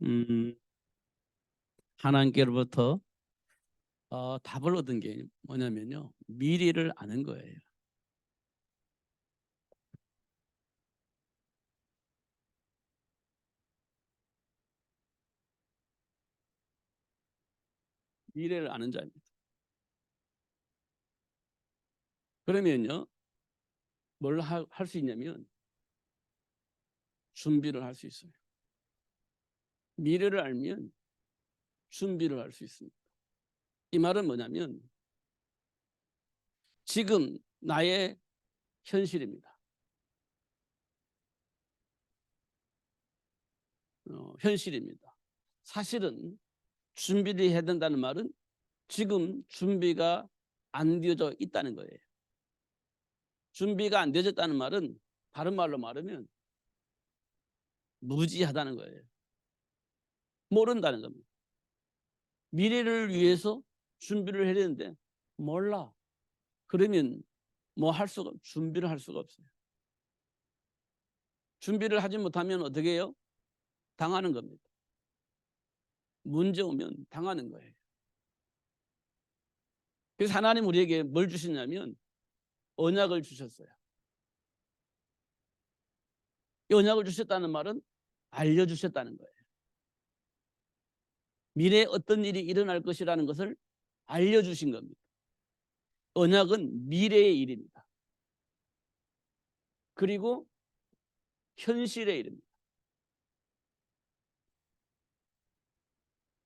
음, 하나님께로부터 답을 얻은 게 뭐냐면요, 미래를 아는 거예요. 미래를 아는 자입니다. 그러면요, 뭘 할 수 있냐면 준비를 할 수 있어요. 미래를 알면 준비를 할 수 있습니다. 이 말은 뭐냐면 지금 나의 현실입니다. 현실입니다. 사실은 준비를 해야 된다는 말은 지금 준비가 안 되어져 있다는 거예요. 준비가 안 되어졌다는 말은 다른 말로 말하면 무지하다는 거예요. 모른다는 겁니다. 미래를 위해서 준비를 해야 되는데 몰라. 그러면 준비를 할 수가 없어요. 준비를 하지 못하면 어떻게 해요? 당하는 겁니다. 문제 오면 당하는 거예요. 그래서 하나님 우리에게 뭘 주시냐면 언약을 주셨어요. 이 언약을 주셨다는 말은 알려주셨다는 거예요. 미래에 어떤 일이 일어날 것이라는 것을 알려주신 겁니다. 언약은 미래의 일입니다. 그리고 현실의 일입니다.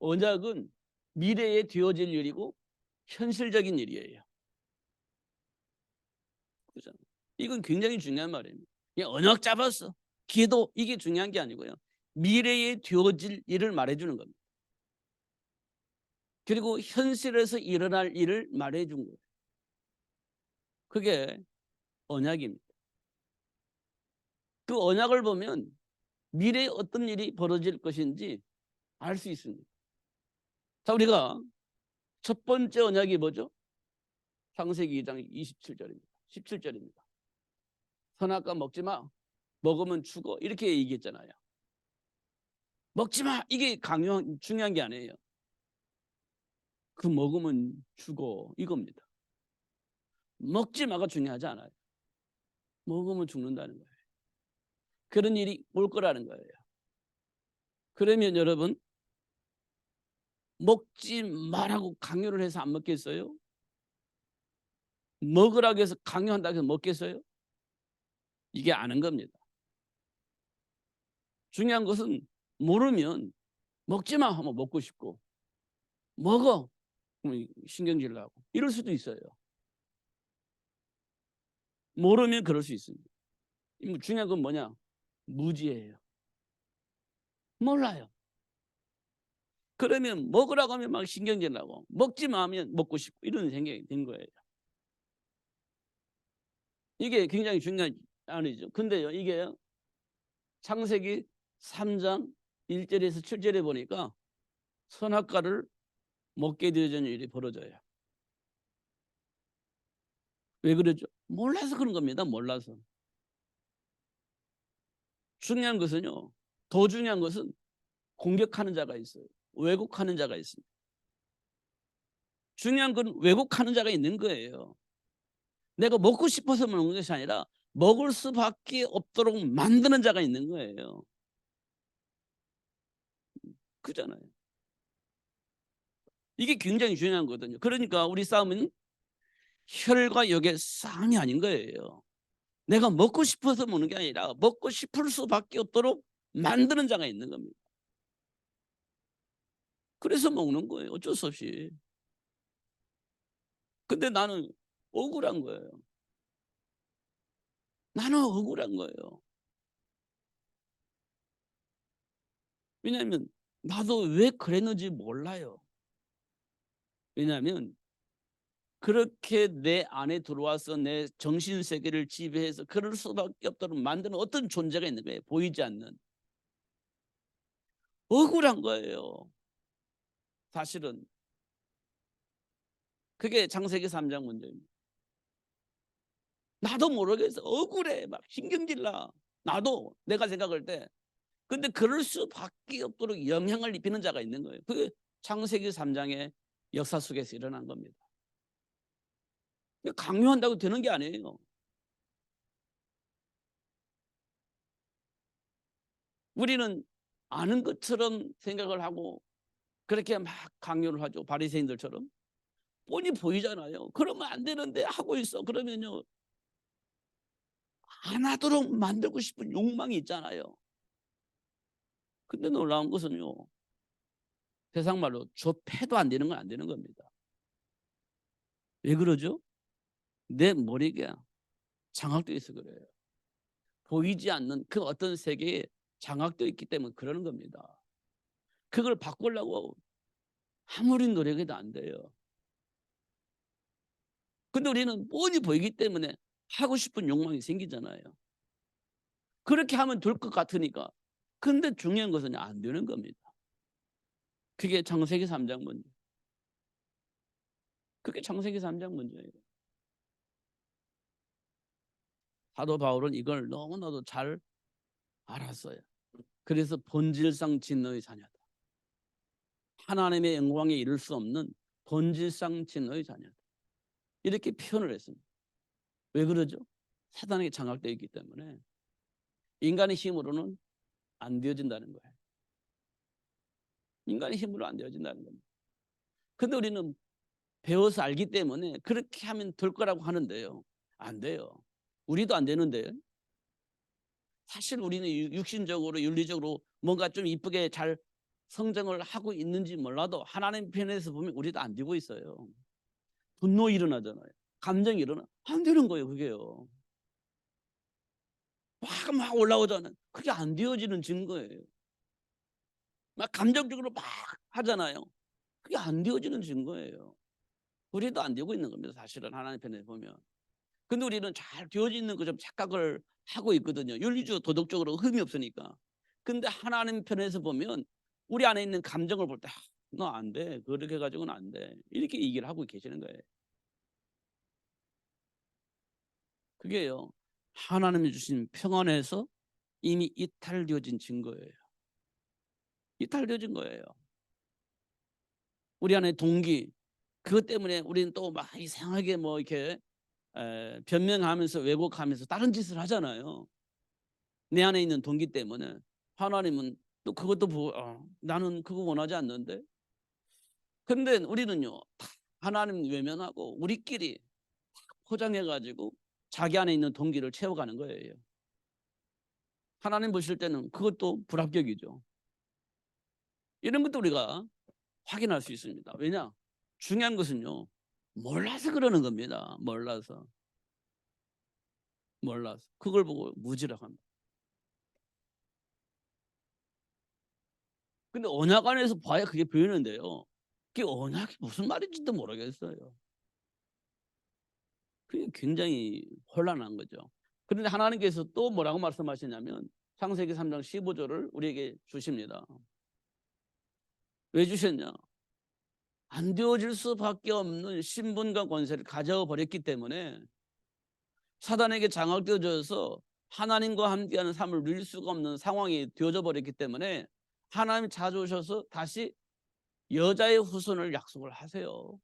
언약은 미래에 되어질 일이고 현실적인 일이에요. 그죠? 이건 굉장히 중요한 말입니다. 언약 잡았어. 기도 이게 중요한 게 아니고요. 미래에 되어질 일을 말해주는 겁니다. 그리고 현실에서 일어날 일을 말해준 거예요. 그게 언약입니다. 그 언약을 보면 미래에 어떤 일이 벌어질 것인지 알 수 있습니다. 자, 우리가 첫 번째 언약이 뭐죠? 창세기 2장 27절입니다. 17절입니다. 선악과 먹지 마. 먹으면 죽어. 이렇게 얘기했잖아요. 먹지 마. 이게 중요한 게 아니에요. 그 먹으면 죽어. 이겁니다. 먹지 마가 중요하지 않아요. 먹으면 죽는다는 거예요. 그런 일이 올 거라는 거예요. 그러면 여러분 먹지 말라고 강요를 해서 안 먹겠어요? 먹으라고 해서 강요한다고 해서 먹겠어요? 이게 아는 겁니다. 중요한 것은 모르면 먹지 마 하면 먹고 싶고 먹어 신경질 나고 이럴 수도 있어요. 모르면 그럴 수 있습니다. 중요한 건 뭐냐? 무지예요. 몰라요. 그러면 먹으라고 하면 막 신경질 나고 먹지 마 하면 먹고 싶고 이런 생각이 된 거예요. 이게 굉장히 중요한 아니죠. 근데요, 이게 창세기 3장 1절에서 7절에 보니까 선악과를 먹게 되어지는 일이 벌어져요. 왜 그러죠? 몰라서 그런 겁니다. 몰라서. 중요한 것은요. 더 중요한 것은 공격하는 자가 있어요. 왜곡하는 자가 있습니다. 중요한 건 왜곡하는 자가 있는 거예요. 내가 먹고 싶어서 먹는 것이 아니라 먹을 수밖에 없도록 만드는 자가 있는 거예요. 그잖아요. 이게 굉장히 중요한 거거든요. 그러니까 우리 싸움은 혈과 육의 싸움이 아닌 거예요. 내가 먹고 싶어서 먹는 게 아니라 먹고 싶을 수밖에 없도록 만드는 자가 있는 겁니다. 그래서 먹는 거예요. 어쩔 수 없이. 근데 나는 억울한 거예요. 나는 억울한 거예요. 왜냐하면 나도 왜 그랬는지 몰라요. 왜냐하면 그렇게 내 안에 들어와서 내 정신세계를 지배해서 그럴 수밖에 없도록 만드는 어떤 존재가 있는 거예요. 보이지 않는. 억울한 거예요. 사실은. 그게 창세기 3장 문제입니다. 나도 모르겠어. 억울해. 막 신경질 나. 나도 내가 생각할 때 근데 그럴 수밖에 없도록 영향을 입히는 자가 있는 거예요. 그게 창세기 3장의 역사 속에서 일어난 겁니다. 강요한다고 되는 게 아니에요. 우리는 아는 것처럼 생각을 하고 그렇게 막 강요를 하죠. 바리새인들처럼. 뻔히 보이잖아요. 그러면 안 되는데 하고 있어. 그러면요, 안 하도록 만들고 싶은 욕망이 있잖아요. 근데 놀라운 것은요, 세상 말로 좁혀도 안 되는 건 안 되는 겁니다. 왜 그러죠? 내 머리가 장악되어 있어 그래요. 보이지 않는 그 어떤 세계에 장악되어 있기 때문에 그러는 겁니다. 그걸 바꾸려고 아무리 노력해도 안 돼요. 근데 우리는 뻔히 보이기 때문에 하고 싶은 욕망이 생기잖아요. 그렇게 하면 될 것 같으니까. 근데 중요한 것은 안 되는 겁니다. 그게 창세기 3장 문제. 그게 창세기 3장 문제예요. 사도 바울은 이걸 너무나도 잘 알았어요. 그래서 본질상 진노의 자녀다. 하나님의 영광에 이를 수 없는 본질상 진노의 자녀다. 이렇게 표현을 했습니다. 왜 그러죠? 사단에게 장악되어 있기 때문에 인간의 힘으로는 안 되어진다는 거예요. 인간의 힘으로 안 되어진다는 겁니다. 근데 우리는 배워서 알기 때문에 그렇게 하면 될 거라고 하는데요. 안 돼요. 우리도 안 되는데 사실 우리는 육신적으로 윤리적으로 뭔가 좀 이쁘게 잘 성장을 하고 있는지 몰라도 하나님 편에서 보면 우리도 안 되고 있어요. 분노 일어나잖아요. 감정이 일어나. 안 되는 거예요. 그게요. 막 올라오잖아요. 그게 안 되어지는 증거예요. 막 감정적으로 막 하잖아요. 그게 안 되어지는 증거예요. 우리도 안 되고 있는 겁니다. 사실은 하나님 편에 보면. 근데 우리는 잘 되어져 있는 거 좀 착각을 하고 있거든요. 윤리적 도덕적으로 흠이 없으니까. 근데 하나님 편에서 보면 우리 안에 있는 감정을 볼 때 너 안 돼. 그렇게 가지고는 안 돼. 이렇게 얘기를 하고 계시는 거예요. 그게요. 하나님이 주신 평안에서 이미 이탈되어진 증거예요. 이탈되어진 거예요. 우리 안에 동기 그것 때문에 우리는 또 막 이상하게 뭐 이렇게 변명하면서 왜곡하면서 다른 짓을 하잖아요. 내 안에 있는 동기 때문에. 하나님은 또 그것도 보고 나는 그거 원하지 않는데. 근데 우리는요 하나님 외면하고 우리끼리 포장해 가지고 자기 안에 있는 동기를 채워가는 거예요. 하나님 보실 때는 그것도 불합격이죠. 이런 것도 우리가 확인할 수 있습니다. 왜냐? 중요한 것은요 몰라서 그러는 겁니다. 몰라서 그걸 보고 무지라고 합니다. 근데 언약 안에서 봐야 그게 보이는데요. 그게 언약이 무슨 말인지도 모르겠어요. 그게 굉장히 혼란한 거죠. 그런데 하나님께서 또 뭐라고 말씀하시냐면 창세기 3장 15절을 우리에게 주십니다. 왜 주셨냐? 안 되어질 수밖에 없는 신분과 권세를 가져버렸기 때문에 사단에게 장악되어져서 하나님과 함께하는 삶을 누릴 수가 없는 상황이 되어져 버렸기 때문에 하나님이 찾아오셔서 다시 여자의 후손을 약속을 하세요.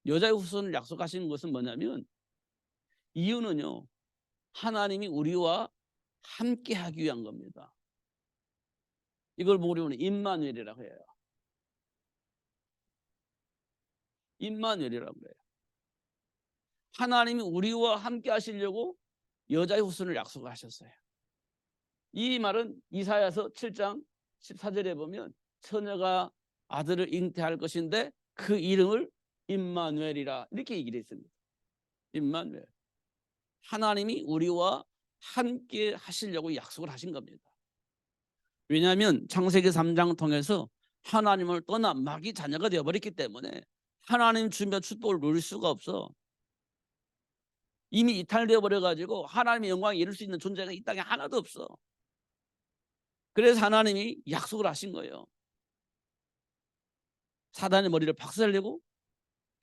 여자의 후손을 약속하시는 것은 뭐냐면 이유는요. 하나님이 우리와 함께하기 위한 겁니다. 이걸 우리는 임마누엘이라고 해요. 임마누엘이라고 해요. 하나님이 우리와 함께 하시려고 여자의 후손을 약속하셨어요. 이 말은 이사야서 7장 14절에 보면 처녀가 아들을 잉태할 것인데 그 이름을 임마누엘이라 이렇게 얘기를 했습니다. 임마누엘. 하나님이 우리와 함께 하시려고 약속을 하신 겁니다. 왜냐하면 창세기 3장 통해서 하나님을 떠나 마귀 자녀가 되어버렸기 때문에 하나님 주며 축복을 누릴 수가 없어. 이미 이탈되어 버려가지고 하나님의 영광에 이룰 수 있는 존재가 이 땅에 하나도 없어. 그래서 하나님이 약속을 하신 거예요. 사단의 머리를 박살내고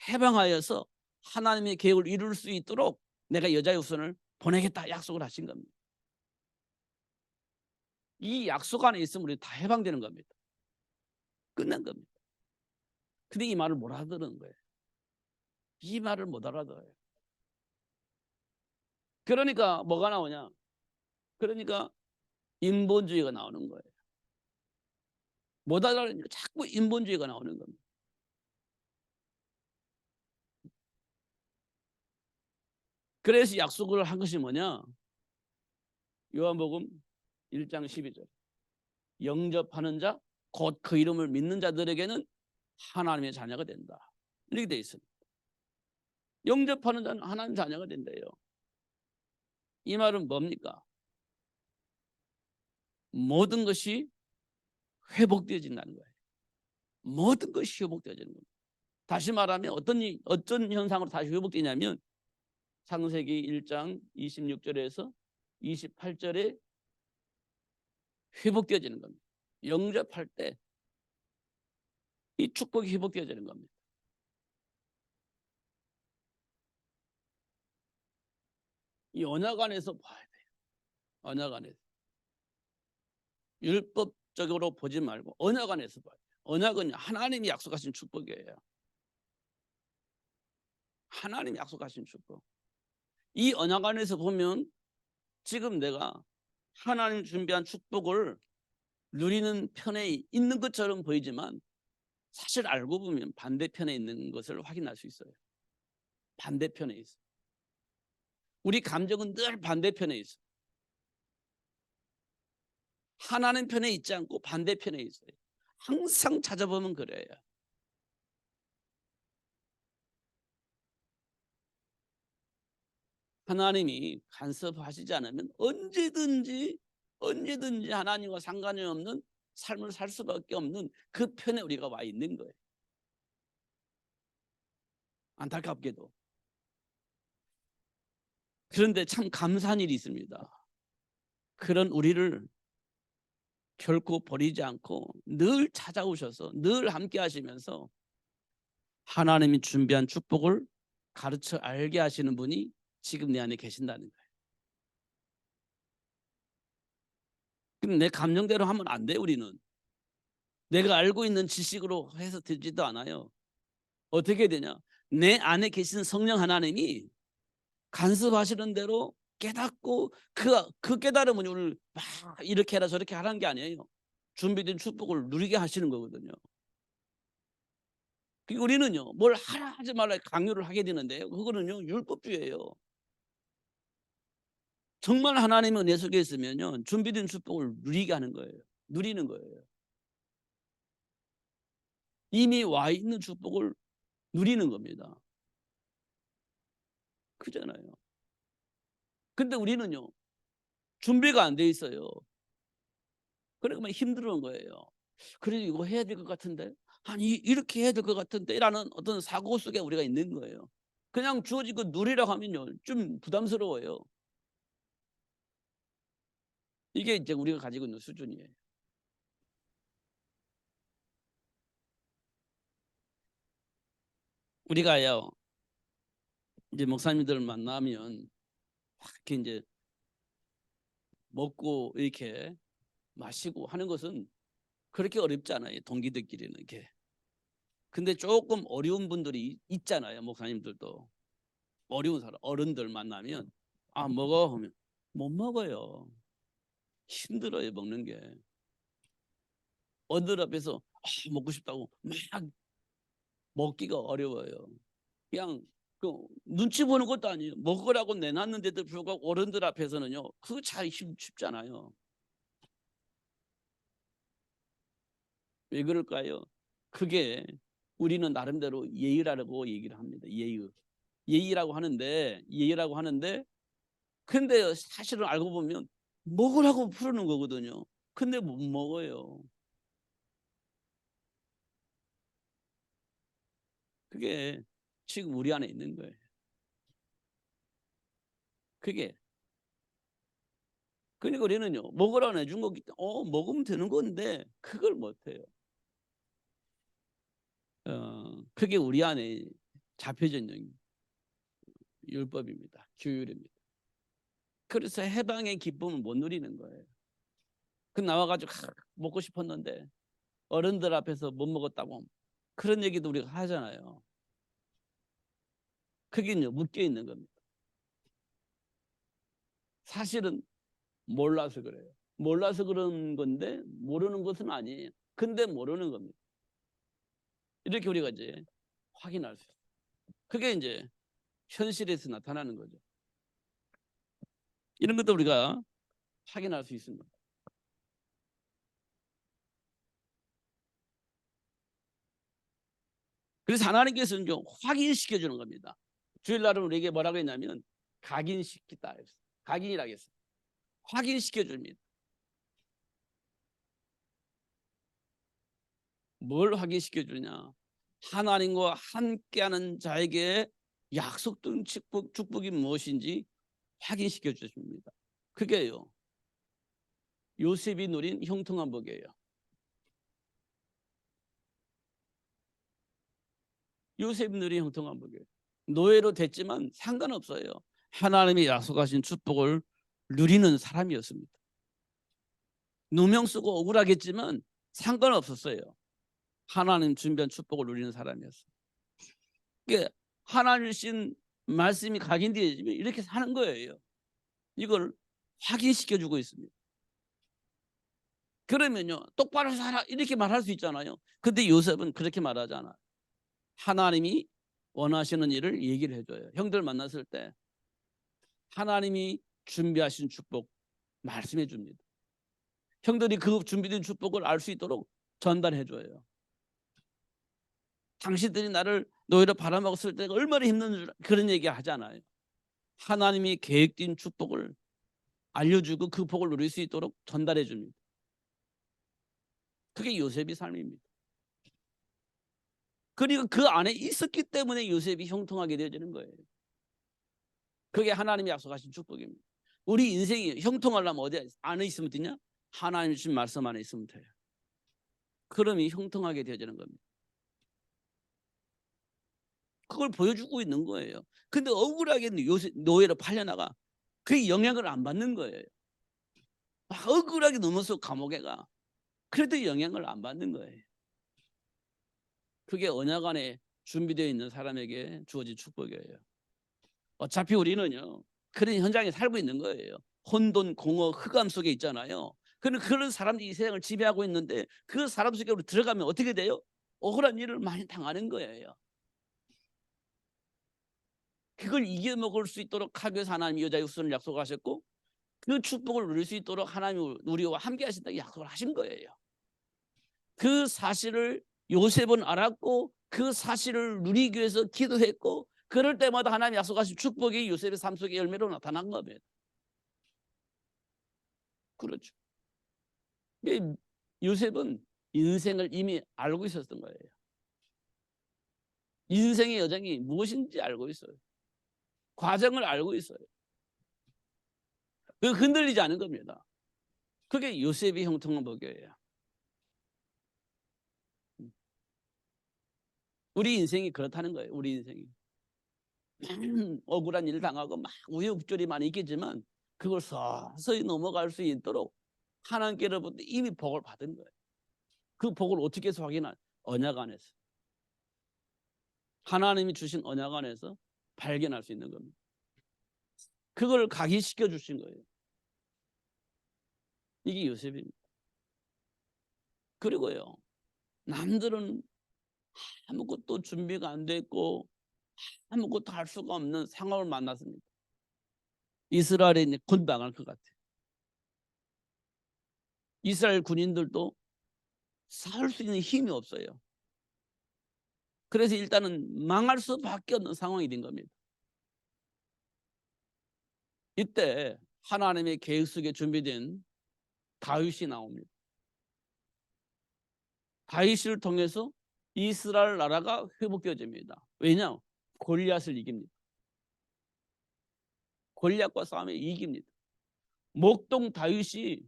해방하여서 하나님의 계획을 이룰 수 있도록 내가 여자의 후손을 보내겠다 약속을 하신 겁니다. 이 약속 안에 있으면 우리 다 해방되는 겁니다. 끝난 겁니다. 근데 이 말을 못 알아들은 거예요. 이 말을 못 알아들어요. 그러니까 뭐가 나오냐? 그러니까 인본주의가 나오는 거예요. 못 알아들으니까 자꾸 인본주의가 나오는 겁니다. 그래서 약속을 한 것이 뭐냐? 요한복음 1장 12절. 영접하는 자, 곧 그 이름을 믿는 자들에게는 하나님의 자녀가 된다. 이렇게 돼 있습니다. 영접하는 자는 하나님 자녀가 된대요. 이 말은 뭡니까? 모든 것이 회복되어진다는 거예요. 모든 것이 회복되어지는 겁니다. 다시 말하면 어떤 현상으로 다시 회복되냐면 창세기 1장 26절에서 28절에 회복되어지는 겁니다. 영접할 때 이 축복이 회복되어지는 겁니다. 이 언약 안에서 봐야 돼요. 언약 안에서. 율법적으로 보지 말고 언약 안에서 봐야 돼요. 언약은 하나님이 약속하신 축복이에요. 하나님이 약속하신 축복. 이 언약 안에서 보면 지금 내가 하나님 준비한 축복을 누리는 편에 있는 것처럼 보이지만 사실 알고 보면 반대편에 있는 것을 확인할 수 있어요. 반대편에 있어. 우리 감정은 늘 반대편에 있어. 하나님 편에 있지 않고 반대편에 있어요. 항상 찾아보면 그래요. 하나님이 간섭하시지 않으면 언제든지 하나님과 상관이 없는 삶을 살 수밖에 없는 그 편에 우리가 와 있는 거예요. 안타깝게도. 그런데 참 감사한 일이 있습니다. 그런 우리를 결코 버리지 않고 늘 찾아오셔서 늘 함께 하시면서 하나님이 준비한 축복을 가르쳐 알게 하시는 분이 지금 내 안에 계신다는 거예요. 그럼 내 감정대로 하면 안 돼. 우리는 내가 알고 있는 지식으로 해서 되지도 않아요. 어떻게 되냐? 내 안에 계신 성령 하나님이 간섭하시는 대로 깨닫고 그 깨달음은 우리를 막 이렇게 해라 저렇게 하라는 게 아니에요. 준비된 축복을 누리게 하시는 거거든요. 우리는요 뭘 하라 하지 말라 강요를 하게 되는데요. 그거는요 율법주의예요. 정말 하나님은 내 속에 있으면요 준비된 축복을 누리게 하는 거예요. 누리는 거예요. 이미 와 있는 축복을 누리는 겁니다. 그잖아요. 근데 우리는요 준비가 안 돼 있어요. 그러니까 힘들어한 거예요. 그래도 이거 해야 될 것 같은데 아니 이렇게 해야 될 것 같은데 라는 어떤 사고 속에 우리가 있는 거예요. 그냥 주어진 거 누리라고 하면요 좀 부담스러워요. 이게 이제 우리가 가지고 있는 수준이에요. 우리가요 이제 목사님들 만나면 이렇게 이제 먹고 이렇게 마시고 하는 것은 그렇게 어렵지 않아요. 동기들끼리는 이렇게. 근데 조금 어려운 분들이 있잖아요. 목사님들도 어려운 사람 어른들 만나면 아 먹어 하면 못 먹어요. 힘들어요 먹는 게. 어른들 앞에서 먹고 싶다고 막 먹기가 어려워요. 그냥 그 눈치 보는 것도 아니에요. 먹으라고 내놨는데도 불구하고 어른들 앞에서는요. 그거 잘 쉽잖아요. 왜 그럴까요? 그게 우리는 나름대로 예의라고 얘기를 합니다. 예의라고 하는데 근데 사실은 알고 보면 먹으라고 부르는 거거든요. 근데 못 먹어요. 그게 지금 우리 안에 있는 거예요. 그게 그러니까 우리는요 먹으라고 내준 거기 때문에 먹으면 되는 건데 그걸 못해요. 그게 우리 안에 잡혀져 있는 율법입니다. 규율입니다. 그래서 해방의 기쁨을 못 누리는 거예요. 그 나와가지고 먹고 싶었는데 어른들 앞에서 못 먹었다고 그런 얘기도 우리가 하잖아요. 그게요 묶여 있는 겁니다. 사실은 몰라서 그래요. 몰라서 그런 건데 모르는 것은 아니에요. 근데 모르는 겁니다. 이렇게 우리가 이제 확인할 수 있어요. 그게 이제 현실에서 나타나는 거죠. 이런 것도 우리가 확인할 수 있습니다. 그래서 하나님께서는 좀 확인시켜 주는 겁니다. 주일날은 우리에게 뭐라고 했냐면 각인시키다. 각인이라고 했어요. 확인시켜 줍니다. 뭘 확인시켜 주냐? 하나님과 함께하는 자에게 약속된 축복이 무엇인지 확인시켜 주십니다. 그게요. 요셉이 누린 형통한 복이에요. 요셉이 누린 형통한 복이에요. 노예로 됐지만 상관없어요. 하나님이 약속하신 축복을 누리는 사람이었습니다. 누명 쓰고 억울하겠지만 상관없었어요. 하나님 준비한 축복을 누리는 사람이었어요. 그러니까 하나님 신 말씀이 각인되어지면 이렇게 사는 거예요. 이걸 확인시켜 주고 있습니다. 그러면요 똑바로 살아 이렇게 말할 수 있잖아요. 근데 요셉은 그렇게 말하잖아. 하나님이 원하시는 일을 얘기를 해줘요. 형들 만났을 때 하나님이 준비하신 축복 말씀해 줍니다. 형들이 그 준비된 축복을 알 수 있도록 전달해 줘요. 당신들이 나를 노예로 팔아먹었을 때가 얼마나 힘든 줄 그런 얘기 하잖아요. 하나님이 계획된 축복을 알려주고 그 복을 누릴 수 있도록 전달해 줍니다. 그게 요셉의 삶입니다. 그리고 그 안에 있었기 때문에 요셉이 형통하게 되어지는 거예요. 그게 하나님이 약속하신 축복입니다. 우리 인생이 형통하려면 어디 안에 있으면 되냐? 하나님 주신 말씀 안에 있으면 돼요. 그러면 형통하게 되어지는 겁니다. 그걸 보여주고 있는 거예요. 근데 억울하게 요새 노예로 팔려나가 그 영향을 안 받는 거예요. 막 억울하게 넘어서 감옥에 가. 그래도 영향을 안 받는 거예요. 그게 언약 안에 준비되어 있는 사람에게 주어진 축복이에요. 어차피 우리는요 그런 현장에 살고 있는 거예요. 혼돈, 공허, 흑암 속에 있잖아요. 그런 사람들이 이 세상을 지배하고 있는데 그 사람 속에 우리 들어가면 어떻게 돼요? 억울한 일을 많이 당하는 거예요. 그걸 이겨먹을 수 있도록 하기 위해서 하나님이 여자 육선을 약속하셨고 그 축복을 누릴 수 있도록 하나님이 우리와 함께 하신다고 약속을 하신 거예요. 그 사실을 요셉은 알았고 그 사실을 누리기 위해서 기도했고 그럴 때마다 하나님 약속하신 축복이 요셉의 삶 속에 열매로 나타난 겁니다. 그렇죠. 요셉은 인생을 이미 알고 있었던 거예요. 인생의 여정이 무엇인지 알고 있어요. 과정을 알고 있어요. 그 흔들리지 않은 겁니다. 그게 요셉의 형통한 복이에요. 우리 인생이 그렇다는 거예요. 우리 인생이 억울한 일 당하고 막 우여곡절이 많이 있겠지만 그걸 서서히 넘어갈 수 있도록 하나님께로부터 이미 복을 받은 거예요. 그 복을 어떻게 해서 확인할? 언약 안에서. 하나님이 주신 언약 안에서 발견할 수 있는 겁니다. 그걸 각인시켜 주신 거예요. 이게 요셉입니다. 그리고요 남들은 아무것도 준비가 안 됐고 아무것도 할 수가 없는 상황을 만났습니다. 이스라엘이 곤당할 것 같아요. 이스라엘 군인들도 싸울 수 있는 힘이 없어요. 그래서 일단은 망할 수밖에 없는 상황이 된 겁니다. 이때 하나님의 계획 속에 준비된 다윗이 나옵니다. 다윗을 통해서 이스라엘 나라가 회복되어집니다. 왜냐? 골리앗을 이깁니다. 골리앗과 싸움에 이깁니다. 목동 다윗이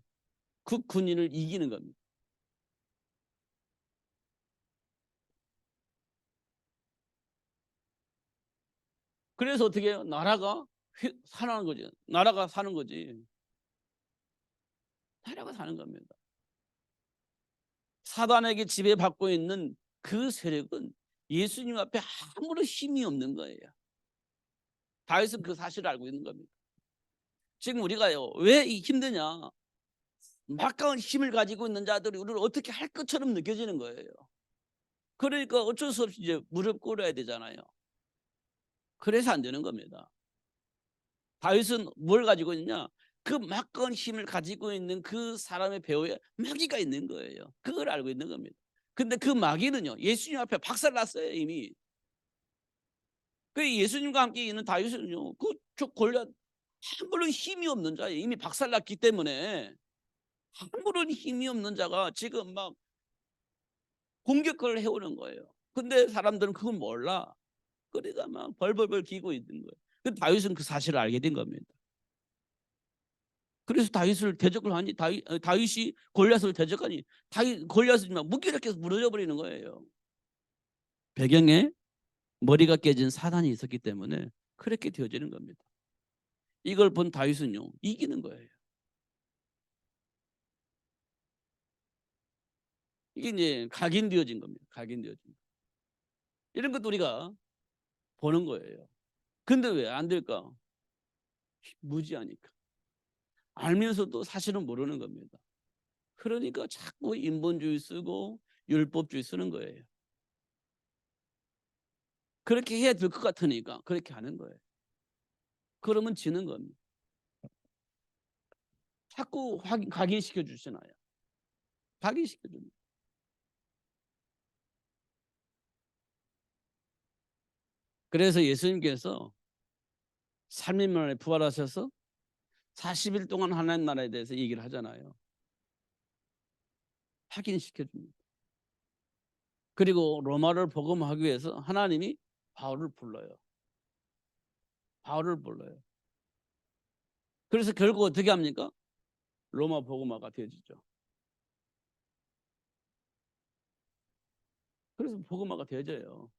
그 군인을 이기는 겁니다. 그래서 어떻게 해요? 나라가 살아나는 거지. 나라가 사는 거지. 하려고 사는 겁니다. 사단에게 지배받고 있는 그 세력은 예수님 앞에 아무런 힘이 없는 거예요. 다윗은 그 사실을 알고 있는 겁니다. 지금 우리가요, 왜 힘드냐? 막강한 힘을 가지고 있는 자들이 우리를 어떻게 할 것처럼 느껴지는 거예요. 그러니까 어쩔 수 없이 이제 무릎 꿇어야 되잖아요. 그래서 안 되는 겁니다. 다윗은 뭘 가지고 있냐? 그 막강한 힘을 가지고 있는 그 사람의 배후에 마귀가 있는 거예요. 그걸 알고 있는 겁니다. 근데 그 마귀는요, 예수님 앞에 박살났어요, 이미. 그 예수님과 함께 있는 다윗은요, 저 골리앗 아무런 힘이 없는 자예요. 이미 박살났기 때문에 아무런 힘이 없는 자가 지금 막 공격을 해오는 거예요. 근데 사람들은 그걸 몰라. 그러니까 막 벌벌벌 기고 있는 거예요. 그 다윗은 그 사실을 알게 된 겁니다. 그래서 다윗을 대적을 하니 다윗이 골리앗을 대적하니 골리앗이 막 무기력해서 무너져 버리는 거예요. 배경에 머리가 깨진 사단이 있었기 때문에 그렇게 되어지는 겁니다. 이걸 본 다윗은요, 이기는 거예요. 이게 이제 각인되어진 겁니다. 각인되어진 거. 이런 것도 우리가 보는 거예요. 근데 왜 안 될까? 무지하니까. 알면서도 사실은 모르는 겁니다. 그러니까 자꾸 인본주의 쓰고 율법주의 쓰는 거예요. 그렇게 해야 될 것 같으니까 그렇게 하는 거예요. 그러면 지는 겁니다. 자꾸 각인시켜 주시나요? 각인시켜 줍니다. 그래서 예수님께서 3일 만에 부활하셔서 40일 동안 하나님 나라에 대해서 얘기를 하잖아요. 확인시켜 줍니다. 그리고 로마를 복음하기 위해서 하나님이 바울을 불러요. 바울을 불러요. 그래서 결국 어떻게 합니까? 로마 복음화가 되어지죠. 그래서 복음화가 되어져요.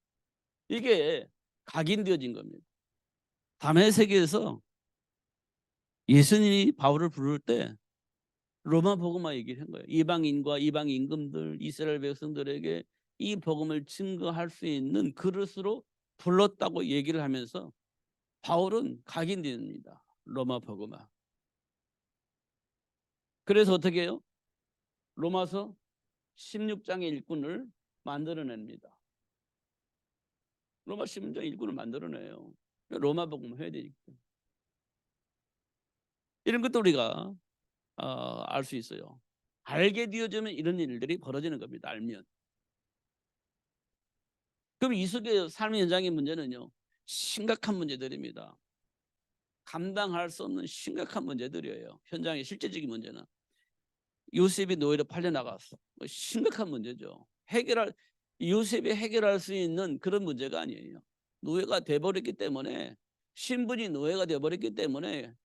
이게 각인되어진 겁니다. 다메섹에서 예수님이 바울을 부를 때 로마 복음화 얘기를 한 거예요. 이방인과 이방 임금들, 이스라엘 백성들에게 이 복음을 증거할 수 있는 그릇으로 불렀다고 얘기를 하면서 바울은 각인됩니다. 로마 복음화. 그래서 어떻게 해요? 로마서 16장의 일꾼을 만들어냅니다. 로마 16장 일꾼을 만들어내요. 로마 복음을 해야 되니까. 이런 것도 우리가 알 수 있어요. 알게 되어지면 이런 일들이 벌어지는 겁니다. 알면. 그럼 이 속에 삶의 현장의 문제는요, 심각한 문제들입니다. 감당할 수 없는 심각한 문제들이에요. 현장의 실제적인 문제는. 요셉이 노예로 팔려나갔어. 심각한 문제죠. 요셉이 해결할 수 있는 그런 문제가 아니에요. 노예가 돼버렸기 때문에, 신분이 노예가 돼버렸기 때문에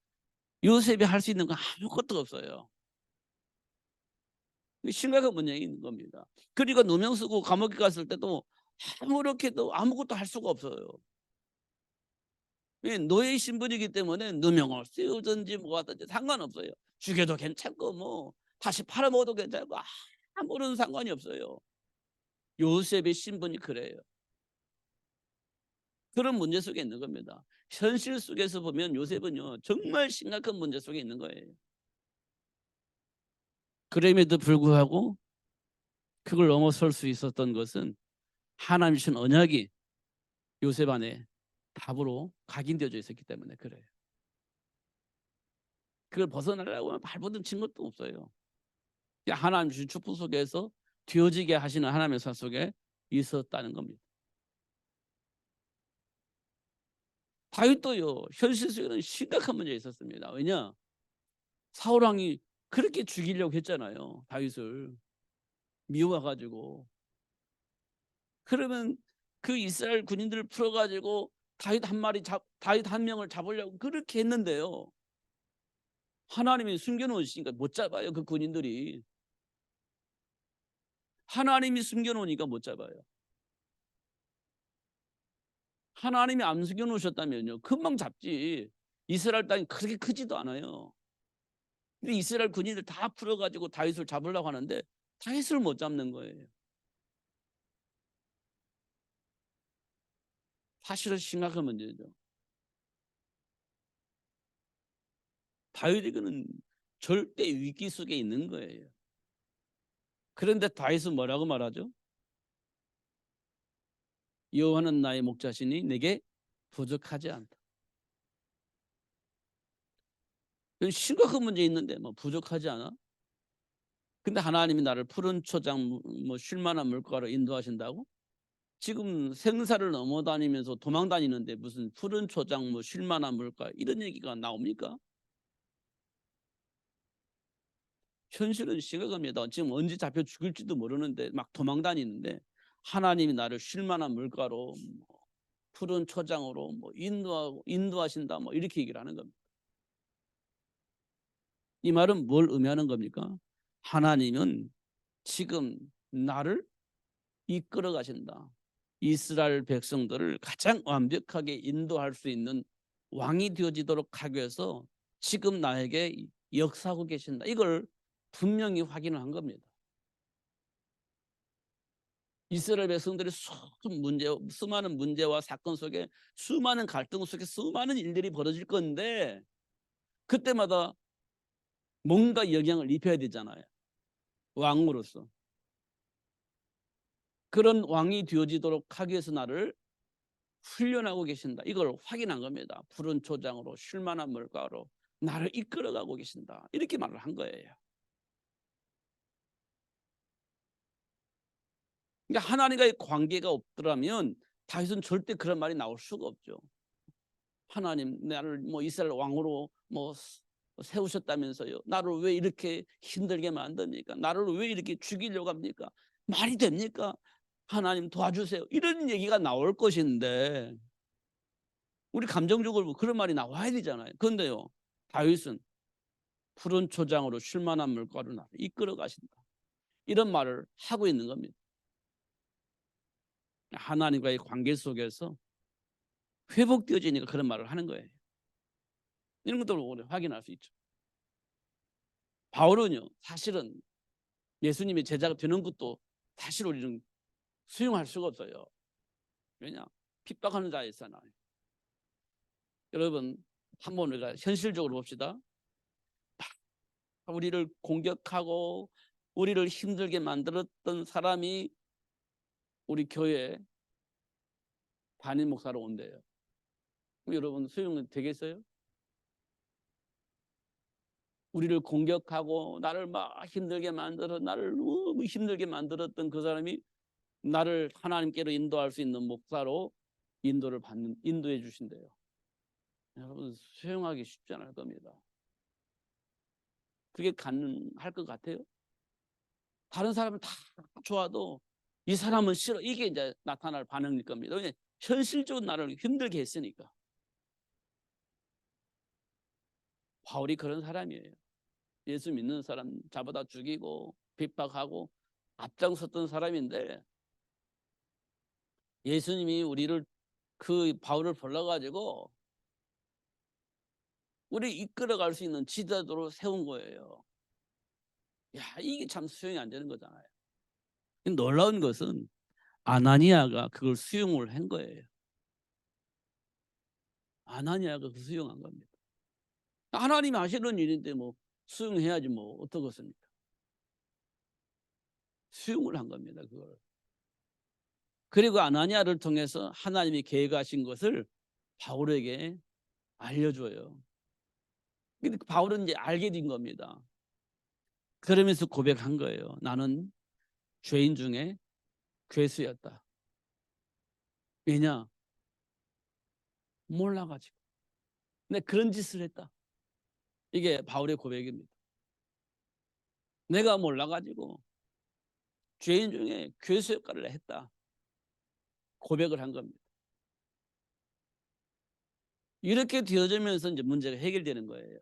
요셉이 할 수 있는 건 아무것도 없어요. 심각한 문제가 있는 겁니다. 그러니까 누명 쓰고 감옥에 갔을 때도 아무렇게도 아무것도 할 수가 없어요. 노예 신분이기 때문에 누명을 씌우든지 뭐 하든지 상관없어요. 죽여도 괜찮고 뭐 다시 팔아먹어도 괜찮고 아무런 상관이 없어요. 요셉의 신분이 그래요. 그런 문제 속에 있는 겁니다. 현실 속에서 보면 요셉은요, 정말 심각한 문제 속에 있는 거예요. 그럼에도 불구하고 그걸 넘어설 수 있었던 것은 하나님 주신 언약이 요셉 안에 답으로 각인되어져 있었기 때문에 그래요. 그걸 벗어나려고 하면 발버둥 친 것도 없어요. 하나님 주신 축복 속에서 되어지게 하시는 하나님의 사 속에 있었다는 겁니다. 다윗도요, 현실 속에는 심각한 문제가 있었습니다. 왜냐? 사울 왕이 그렇게 죽이려고 했잖아요. 다윗을 미워가지고. 그러면 그 이스라엘 군인들을 풀어가지고 다윗 한 명을 잡으려고 그렇게 했는데요. 하나님이 숨겨놓으시니까 못 잡아요. 그 군인들이. 하나님이 숨겨놓으니까 못 잡아요. 하나님이 안 숨겨놓으셨다면요, 금방 잡지. 이스라엘 땅이 그렇게 크지도 않아요. 근데 이스라엘 군인들 다 풀어가지고 다윗을 잡으려고 하는데 다윗을 못 잡는 거예요. 사실은 심각한 문제죠. 다윗에게는 절대 위기 속에 있는 거예요. 그런데 다윗은 뭐라고 말하죠? 여호와는 나의 목자시니 내게 부족하지 않다. 심각한 문제 있는데 뭐 부족하지 않아? 근데 하나님이 나를 푸른 초장 뭐 쉴만한 물가로 인도하신다고? 지금 생사를 넘어다니면서 도망 다니는데 무슨 푸른 초장 뭐 쉴만한 물가 이런 얘기가 나옵니까? 현실은 심각합니다. 지금 언제 잡혀 죽을지도 모르는데 막 도망 다니는데 하나님이 나를 쉴만한 물가로 뭐 푸른 초장으로 뭐 인도하신다 뭐 이렇게 얘기를 하는 겁니다. 이 말은 뭘 의미하는 겁니까? 하나님은 지금 나를 이끌어 가신다. 이스라엘 백성들을 가장 완벽하게 인도할 수 있는 왕이 되어지도록 하기 위해서 지금 나에게 역사하고 계신다. 이걸 분명히 확인을 한 겁니다. 이스라엘 백성들이 수많은 문제와 사건 속에 수많은 갈등 속에 수많은 일들이 벌어질 건데 그때마다 뭔가 영향을 입혀야 되잖아요. 왕으로서. 그런 왕이 되어지도록 하기 위해서 나를 훈련하고 계신다. 이걸 확인한 겁니다. 푸른 초장으로 쉴만한 물가로 나를 이끌어가고 계신다. 이렇게 말을 한 거예요. 그러니까 하나님과의 관계가 없더라면 다윗은 절대 그런 말이 나올 수가 없죠. 하나님 나를 뭐 이스라엘 왕으로 뭐 세우셨다면서요. 나를 왜 이렇게 힘들게 만듭니까? 나를 왜 이렇게 죽이려고 합니까? 말이 됩니까? 하나님 도와주세요. 이런 얘기가 나올 것인데 우리 감정적으로 그런 말이 나와야 되잖아요. 그런데요. 다윗은 푸른 초장으로 쉴만한 물가로 나를 이끌어 가신다. 이런 말을 하고 있는 겁니다. 하나님과의 관계 속에서 회복되어지니까 그런 말을 하는 거예요. 이런 것들을 우리 확인할 수 있죠. 바울은요. 사실은 예수님의 제자가 되는 것도 사실 우리는 수용할 수가 없어요. 왜냐? 핍박하는 자였잖아요. 여러분 한번 우리가 현실적으로 봅시다. 우리를 공격하고 우리를 힘들게 만들었던 사람이 우리 교회 담임 목사로 온대요. 여러분 수용 되겠어요? 우리를 공격하고 나를 막 힘들게 만들어 나를 너무 힘들게 만들었던 그 사람이 나를 하나님께로 인도할 수 있는 목사로 인도해 주신대요. 여러분 수용하기 쉽지 않을 겁니다. 그게 가능할 것 같아요? 다른 사람은 다 좋아도 이 사람은 싫어. 이게 이제 나타날 반응일 겁니다. 왜냐하면 현실적으로 나를 힘들게 했으니까. 바울이 그런 사람이에요. 예수 믿는 사람 잡아다 죽이고 핍박하고 앞장섰던 사람인데 예수님이 우리를 그 바울을 불러가지고 우리 이끌어갈 수 있는 지도자로 세운 거예요. 야, 이게 참 수용이 안 되는 거잖아요. 놀라운 것은 아나니아가 그걸 수용을 한 거예요. 아나니아가 그 수용한 겁니다. 하나님이 하시는 일인데 뭐 수용해야지 뭐 어떻겠습니까? 수용을 한 겁니다. 그걸. 그리고 아나니아를 통해서 하나님이 계획하신 것을 바울에게 알려줘요. 근데 바울은 이제 알게 된 겁니다. 그러면서 고백한 거예요. 나는 죄인 중에 괴수였다. 왜냐? 몰라가지고. 근데 그런 짓을 했다. 이게 바울의 고백입니다. 내가 몰라가지고 죄인 중에 괴수 역할을 했다. 고백을 한 겁니다. 이렇게 되어지면서 이제 문제가 해결되는 거예요.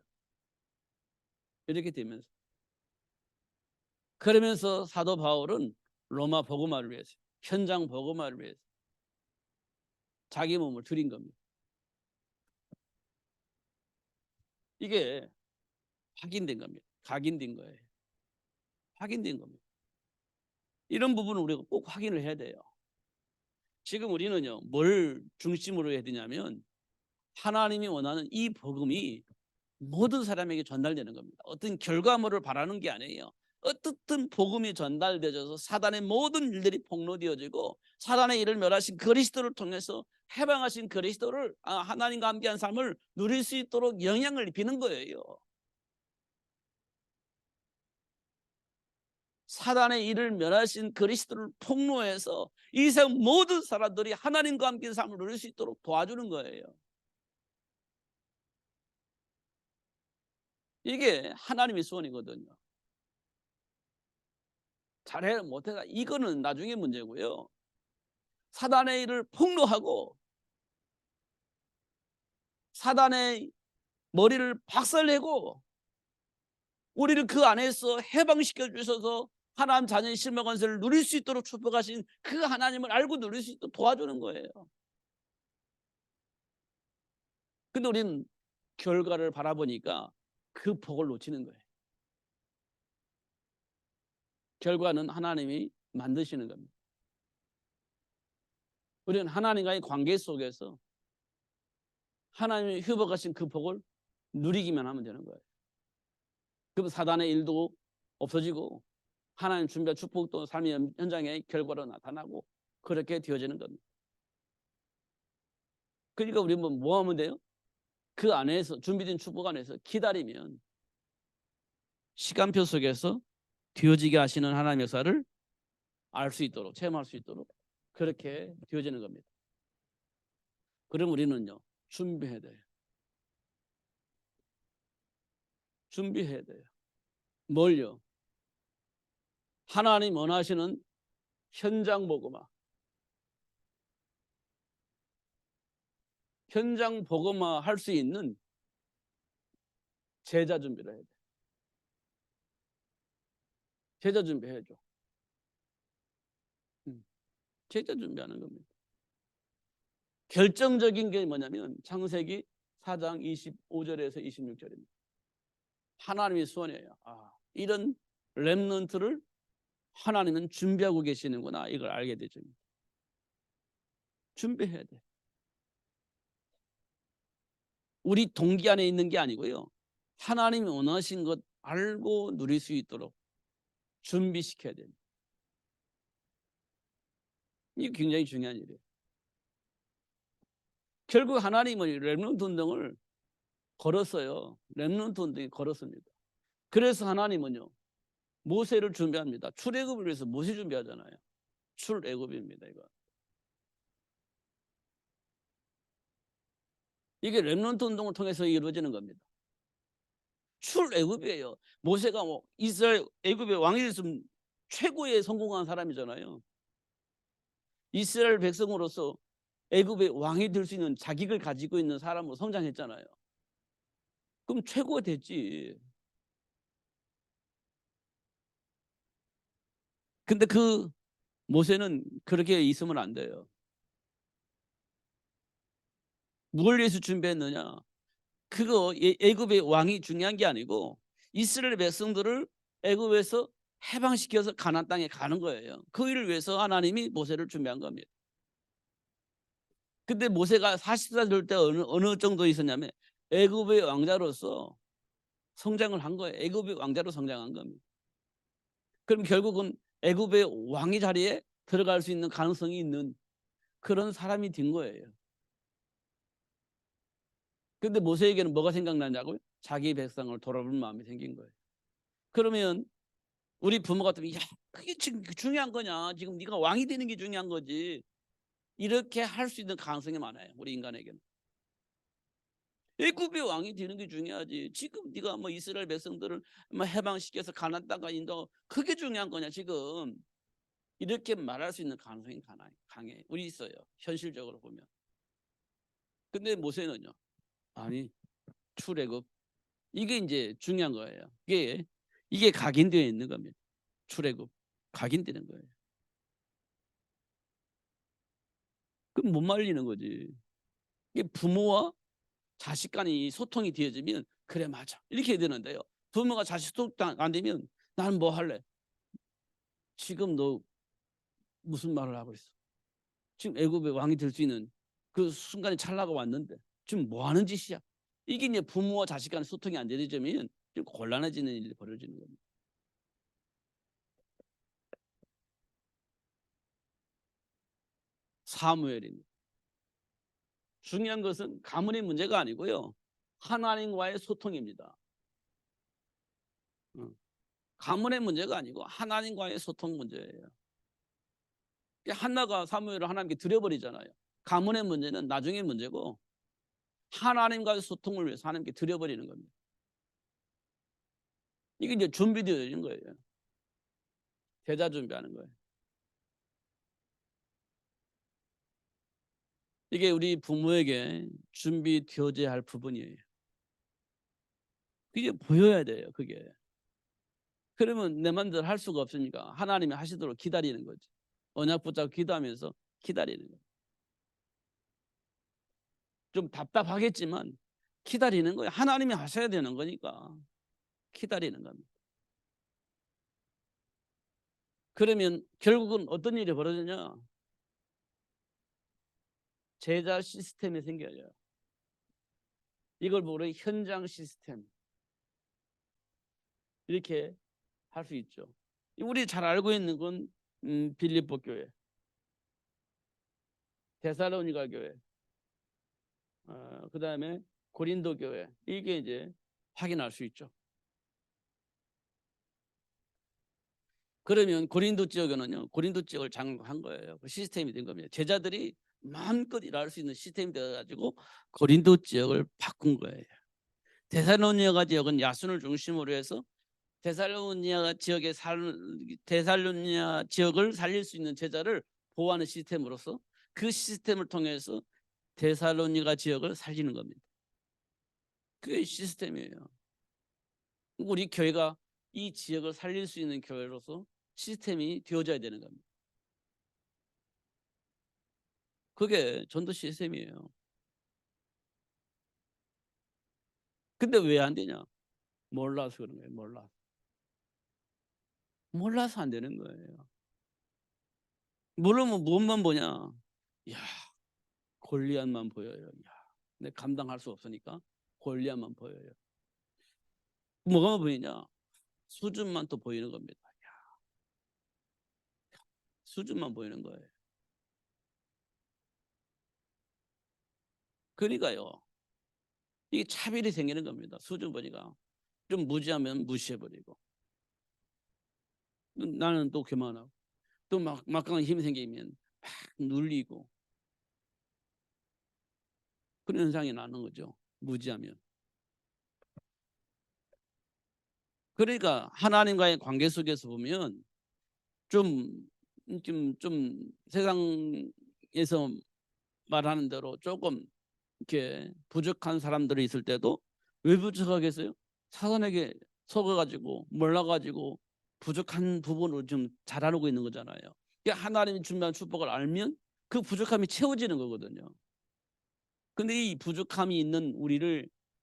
이렇게 되면서. 그러면서 사도 바울은 로마 복음화를 위해서, 현장 복음화를 위해서 자기 몸을 드린 겁니다. 이게 확인된 겁니다. 각인된 거예요. 확인된 겁니다. 이런 부분을 우리가 꼭 확인을 해야 돼요. 지금 우리는요, 뭘 중심으로 해야 되냐면 하나님이 원하는 이 복음이 모든 사람에게 전달되는 겁니다. 어떤 결과물을 바라는 게 아니에요. 어떻든 복음이 전달되어서 사단의 모든 일들이 폭로되어지고 사단의 일을 멸하신 그리스도를 통해서 해방하신 그리스도를 하나님과 함께한 삶을 누릴 수 있도록 영향을 입히는 거예요. 사단의 일을 멸하신 그리스도를 폭로해서 이 세상 모든 사람들이 하나님과 함께 삶을 누릴 수 있도록 도와주는 거예요. 이게 하나님의 소원이거든요. 잘해 못해가 이거는 나중에 문제고요. 사단의 일을 폭로하고 사단의 머리를 박살내고 우리를 그 안에서 해방시켜 주셔서 하나님 자녀의 실명 권세를 누릴 수 있도록 축복하신 그 하나님을 알고 누릴 수 있도록 도와주는 거예요. 근데 우리는 결과를 바라보니까 그 복을 놓치는 거예요. 결과는 하나님이 만드시는 겁니다. 우리는 하나님과의 관계 속에서 하나님이 회복하신 그 복을 누리기만 하면 되는 거예요. 그럼 사단의 일도 없어지고 하나님 준비한 축복도 삶의 현장의 결과로 나타나고 그렇게 되어지는 겁니다. 그러니까 우리는 뭐 하면 돼요? 그 안에서 준비된 축복 안에서 기다리면 시간표 속에서 되어지게 하시는 하나님의 역사를 알 수 있도록 체험할 수 있도록 그렇게 되어지는 겁니다. 그럼 우리는요 준비해야 돼요. 준비해야 돼요. 뭘요? 하나님 원하시는 현장 복음화. 현장 복음화 할 수 있는 제자 준비를 해야 돼. 제자 준비해야죠. 제자 준비하는 겁니다. 결정적인 게 뭐냐면 창세기 4장 25절에서 26절입니다. 하나님의 소원이에요. 이런 렘넌트를 하나님은 준비하고 계시는구나. 이걸 알게 되죠. 준비해야 돼. 우리 동기 안에 있는 게 아니고요. 하나님이 원하신 것 알고 누릴 수 있도록 준비시켜야 됩니다. 이게 굉장히 중요한 일이에요. 결국 하나님은 렘넌트 운동을 걸었어요. 렘넌트 운동이 걸었습니다. 그래서 하나님은요. 모세를 준비합니다. 출애굽을 위해서 모세 준비하잖아요. 출애굽입니다. 이게 렘넌트 운동을 통해서 이루어지는 겁니다. 출애굽이에요. 모세가 이스라엘 애굽의 왕이 됐으면 최고의 성공한 사람이잖아요. 이스라엘 백성으로서 애굽의 왕이 될 수 있는 자격을 가지고 있는 사람으로 성장했잖아요. 그럼 최고가 됐지. 근데 그 모세는 그렇게 있으면 안 돼요. 뭘 위해서 준비했느냐? 그거 애굽의 왕이 중요한 게 아니고 이스라엘 백성들을 애굽에서 해방시켜서 가나안 땅에 가는 거예요. 그 일을 위해서 하나님이 모세를 준비한 겁니다. 근데 모세가 40살 될 때 어느 정도 있었냐면 애굽의 왕자로서 성장을 한 거예요. 애굽의 왕자로 성장한 겁니다. 그럼 결국은 애굽의 왕의 자리에 들어갈 수 있는 가능성이 있는 그런 사람이 된 거예요. 근데 모세에게는 뭐가 생각나냐고요? 자기 백성을 돌아볼 마음이 생긴 거예요. 그러면 우리 부모 같으면 야 그게 지금 중요한 거냐? 지금 네가 왕이 되는 게 중요한 거지. 이렇게 할 수 있는 가능성이 많아요. 우리 인간에게는. 애굽의 왕이 되는 게 중요하지. 지금 네가 뭐 이스라엘 백성들을 해방시켜서 가나안 땅까지 인도 그게 중요한 거냐 지금. 이렇게 말할 수 있는 가능성이 강해. 우리 있어요. 현실적으로 보면. 근데 모세는요. 아니 출애굽 이게 이제 중요한 거예요. 이게 각인되어 있는 겁니다. 출애굽 각인되는 거예요. 그럼 못 말리는 거지. 이게 부모와 자식 간이 소통이 되어지면 그래 맞아 이렇게 해야 되는데요. 부모가 자식 소통 안 되면 나는 뭐 할래? 지금 너 무슨 말을 하고 있어? 지금 애굽의 왕이 될 수 있는 그 순간에 찰나가 왔는데 지금 뭐 하는 짓이야? 이게 이제 부모와 자식 간의 소통이 안 되는 점이면 좀 곤란해지는 일이 벌어지는 겁니다. 사무엘입니다. 중요한 것은 가문의 문제가 아니고요. 하나님과의 소통입니다. 가문의 문제가 아니고 하나님과의 소통 문제예요. 한나가 사무엘을 하나님께 드려버리잖아요. 가문의 문제는 나중에 문제고 하나님과의 소통을 위해서 하나님께 드려버리는 겁니다. 이게 이제 준비되어 있는 거예요. 제자 준비하는 거예요. 이게 우리 부모에게 준비되어져야 할 부분이에요. 그게 보여야 돼요. 그게. 그러면 내 맘대로 할 수가 없으니까 하나님이 하시도록 기다리는 거지. 언약 붙잡고 기도하면서 기다리는 거예요. 좀 답답하겠지만 기다리는 거예요. 하나님이 하셔야 되는 거니까 기다리는 겁니다. 그러면 결국은 어떤 일이 벌어지냐? 제자 시스템이 생겨요. 이걸 보고 현장 시스템 이렇게 할 수 있죠. 우리 잘 알고 있는 건 빌립보 교회, 데살로니가 교회, 그다음에 고린도 교회 이게 이제 확인할 수 있죠. 그러면 고린도 지역에는요, 고린도 지역을 장악한 거예요. 그 시스템이 된 겁니다. 제자들이 마음껏 일할 수 있는 시스템이 되어가지고 고린도 지역을 바꾼 거예요. 데살로니가 지역은 야순을 중심으로 해서 데살로니가 지역을 살릴 수 있는 제자를 보호하는 시스템으로서 그 시스템을 통해서 데살로니가 지역을 살리는 겁니다. 그게 시스템이에요. 우리 교회가 이 지역을 살릴 수 있는 교회로서 시스템이 되어져야 되는 겁니다. 그게 전도 시스템이에요. 근데 왜 안 되냐? 몰라서 그런 거예요. 몰라서 안 되는 거예요. 모르면 무엇만 보냐? 야, 골리앗만 보여요. 야, 내 감당할 수 없으니까 골리앗만 보여요. 뭐가 보이냐? 수준만 또 보이는 겁니다. 야, 수준만 보이는 거예요. 그러니까요. 이게 차별이 생기는 겁니다. 수준 보니까 좀 무지하면 무시해버리고 나는 또 교만하고 또 막강한 힘이 생기면 막 눌리고 그런 현상이 나는 거죠. 무지하면. 그러니까 하나님과의 관계 속에서 보면 좀 세상에서 말하는 대로 조금 이렇게 부족한 사람들이 있을 때도 왜 부족하겠어요? 사단에게 속아가지고 몰라가지고 부족한 부분을 좀 잘하고 있는 거잖아요. 하나님이 준비한 축복을 알면 그 부족함이 채워지는 거거든요. 근데 이 부족함이 있는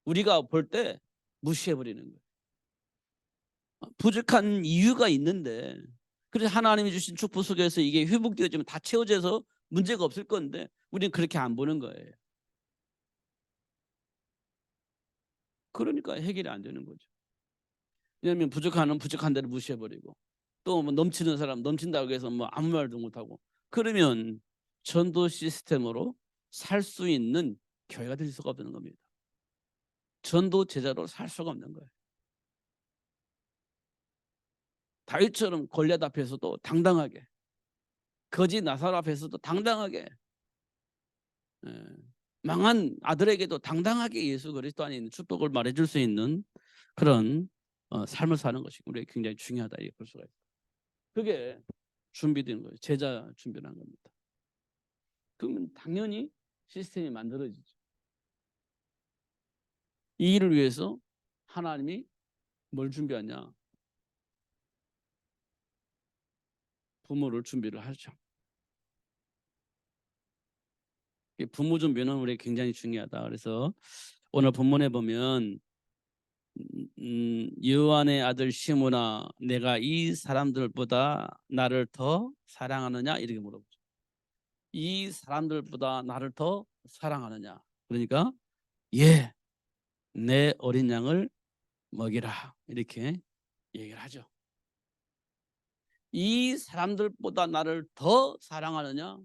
우리가 볼 때 무시해버리는 거예요. 부족한 이유가 있는데 그래서 하나님이 주신 축복 속에서 이게 회복되어지면 다 채워져서 문제가 없을 건데 우리는 그렇게 안 보는 거예요. 그러니까 해결이 안 되는 거죠. 왜냐하면 부족한 대로 무시해버리고 또 뭐 넘치는 사람 넘친다고 해서 뭐 아무 말도 못하고 그러면 전도 시스템으로 살 수 있는 교회가 될 수가 없는 겁니다. 전도 제자로 살 수가 없는 거예요. 다윗처럼 골리앗 앞에서도 당당하게 거지 나살 앞에서도 당당하게 망한 아들에게도 당당하게 예수 그리스도 안에 있는 축복을 말해줄 수 있는 그런 삶을 사는 것이 우리에게 굉장히 중요하다 이렇게 볼 수가 있어요. 그게 준비되는 거예요. 제자 준비라는 겁니다. 그러면 당연히 시스템이 만들어지죠. 이 일을 위해서 하나님이 뭘 준비하냐? 부모를 준비를 하죠. 부모 준비는 우리에게 굉장히 중요하다. 그래서 오늘 본문에 보면 요한의 아들 시므나 내가 이 사람들보다 나를 더 사랑하느냐 이렇게 물어보죠. 이 사람들보다 나를 더 사랑하느냐. 그러니까 예, 내 어린 양을 먹이라 이렇게 얘기를 하죠. 이 사람들보다 나를 더 사랑하느냐?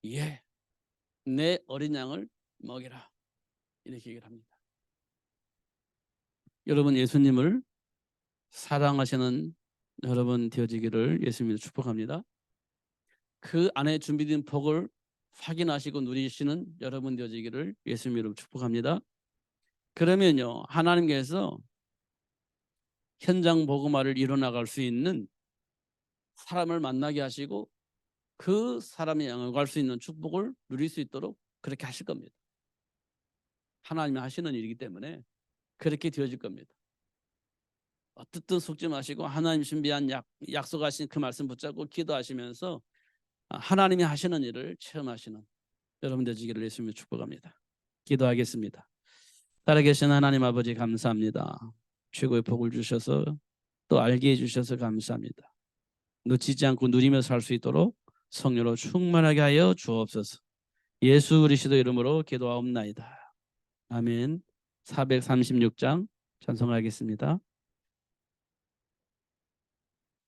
예, 내 어린 양을 먹이라 이렇게 얘기를 합니다. 여러분 예수님을 사랑하시는 여러분 되어지기를 예수님으로 축복합니다. 그 안에 준비된 복을 확인하시고 누리시는 여러분 되어지기를 예수님으로 축복합니다. 그러면요 하나님께서 현장 복음화를 이뤄나갈 수 있는 사람을 만나게 하시고 그 사람이 양육할 수 있는 축복을 누릴 수 있도록 그렇게 하실 겁니다. 하나님이 하시는 일이기 때문에 그렇게 되어질 겁니다. 어떻든 속지 마시고 하나님 준비한 약속하신 그 말씀 붙잡고 기도하시면서 하나님이 하시는 일을 체험하시는 여러분 되시기를 예수님을 축복합니다. 기도하겠습니다. 살아계신 하나님 아버지 감사합니다. 최고의 복을 주셔서 또 알게 해주셔서 감사합니다. 놓치지 않고 누리며 살 수 있도록 성령으로 충만하게 하여 주옵소서. 예수 그리스도 이름으로 기도하옵나이다. 아멘. 436장 찬송하겠습니다.